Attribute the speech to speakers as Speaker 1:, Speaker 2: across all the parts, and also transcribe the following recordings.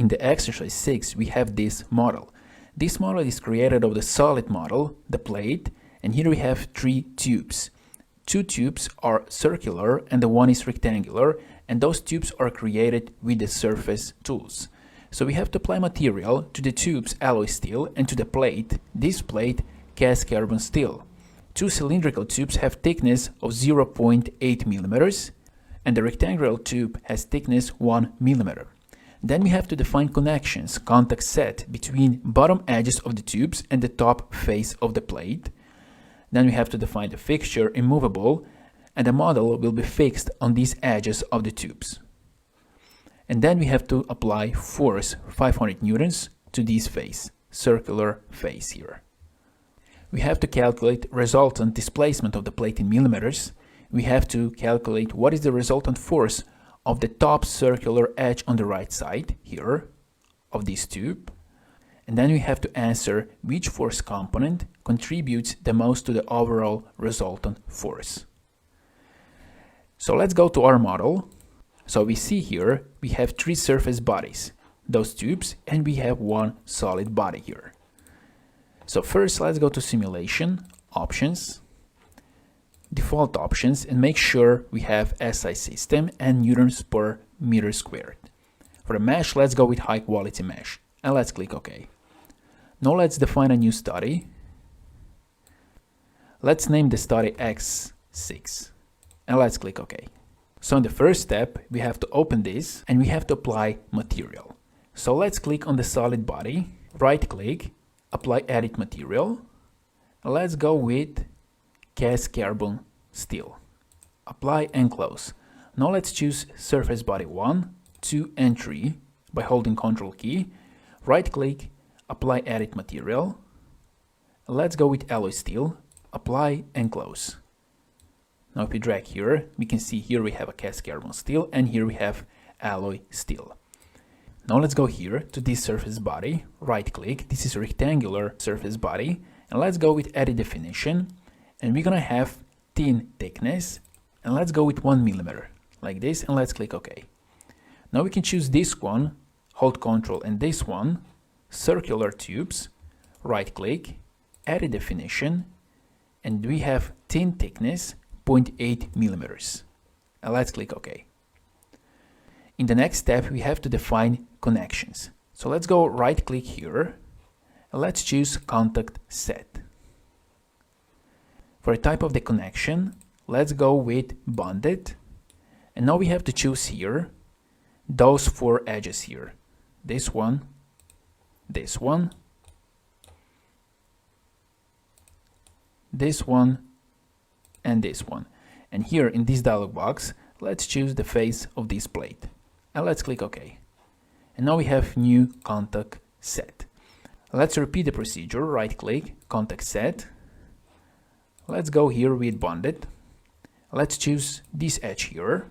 Speaker 1: in the exercise 6 we have this model. This model is created of the solid model, the plate, and here we have 3 tubes. 2 tubes are circular and the one is rectangular, and those tubes are created with the surface tools. So we have to apply material to the tubes alloy steel and to the plate, this plate, cast carbon steel. 2 cylindrical tubes have thickness of 0.8 millimeters and the rectangular tube has thickness 1 millimeter. Then we have to define connections, contact set between bottom edges of the tubes and the top face of the plate. Then we have to define the fixture immovable, and the model will be fixed on these edges of the tubes. And then we have to apply force 500 newtons to this face, circular face here. We have to calculate resultant displacement of the plate in millimeters. We have to calculate what is the resultant force of the top circular edge on the right side here of this tube. And then we have to answer which force component contributes the most to the overall resultant force. So let's go to our model. So we see here we have 3 surface bodies, those tubes, and we have 1 solid body here. So first let's go to simulation, options, default options, and make sure we have SI system and newtons per meter squared. For the mesh, let's go with high quality mesh and let's click OK. Now let's define a new study. Let's name the study X6 and let's click OK. So in the first step, we have to open this and we have to apply material. So let's click on the solid body, right click, apply edit material. Let's go with cast carbon steel. Apply and close. Now let's choose surface body 1, 2 and 3 by holding Ctrl key. Right click, apply edit material. Let's go with alloy steel. Apply and close. Now if we drag here, we can see here we have a cast carbon steel and here we have alloy steel. Now let's go here to this surface body, right click, this is a rectangular surface body, and let's go with edit definition, and we're gonna have thin thickness, and let's go with 1 millimeter, like this, and let's click OK. Now we can choose this one, hold Ctrl, and this one, circular tubes, right click, edit definition, and we have thin thickness, 0.8 millimeters. And let's click OK. In the next step, we have to define connections. So let's go right click here, and let's choose contact set. For the type of the connection, let's go with bonded. And now we have to choose here those 4 edges here. This one, this one, this one, and this one. And here in this dialog box, let's choose the face of this plate. And let's click OK. And now we have new contact set. Let's repeat the procedure, right click, contact set. Let's go here with bonded. Let's choose this edge here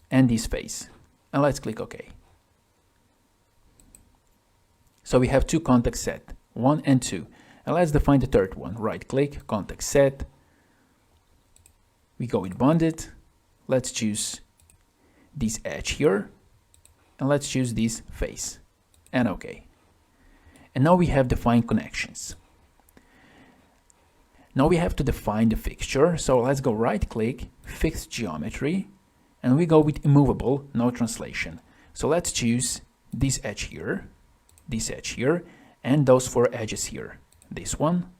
Speaker 1: and this face. And let's click OK. So we have 2 contact set, 1 and 2. And let's define the third one, right click, contact set. We go with bonded. Let's choose this edge here. And let's choose this face. And OK. And now we have defined connections. Now we have to define the fixture, so let's go right click, fix geometry, and we go with immovable, no translation. So let's choose this edge here, and those 4 edges here. This one,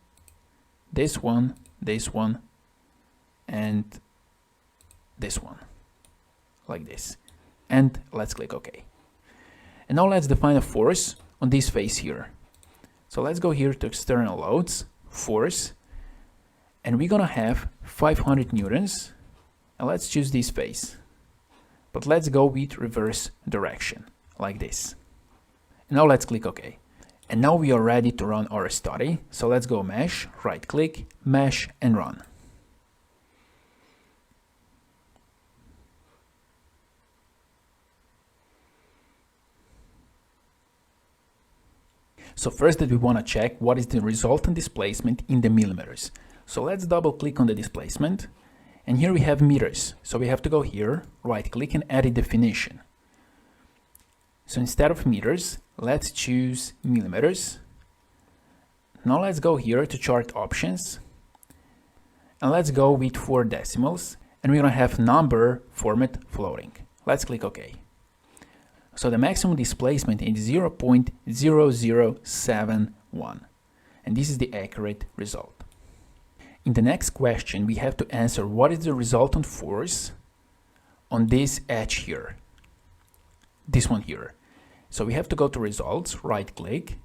Speaker 1: this one, this one, and this one, like this. And let's click OK. And now let's define a force on this face here. So let's go here to external loads, force, and we're gonna have 500 newtons, and let's choose this face. But let's go with reverse direction, like this. And now let's click OK. And now we are ready to run our study. So let's go mesh, right click, mesh, and run. So first that we want to check what is the resultant displacement in the millimeters. So let's double click on the displacement, and here we have meters. So we have to go here, right click and edit definition. So instead of meters, let's choose millimeters. Now let's go here to chart options. And let's go with 4 decimals. And we're going to have number format floating. Let's click OK. So the maximum displacement is 0.0071. And this is the accurate result. In the next question, we have to answer what is the resultant force on this edge here. This one here. So we have to go to results, right click.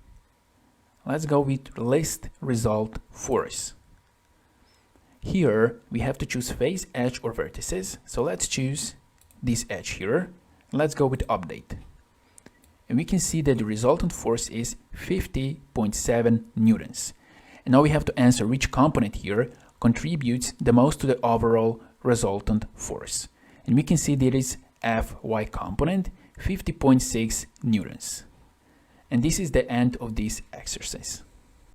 Speaker 1: Let's go with list result force. Here we have to choose face, edge or vertices. So let's choose this edge here. Let's go with update. And we can see that the resultant force is 50.7 newtons. And now we have to answer which component here contributes the most to the overall resultant force. And we can see there is Fy component, 50.6 newtons. And this is the end of this exercise.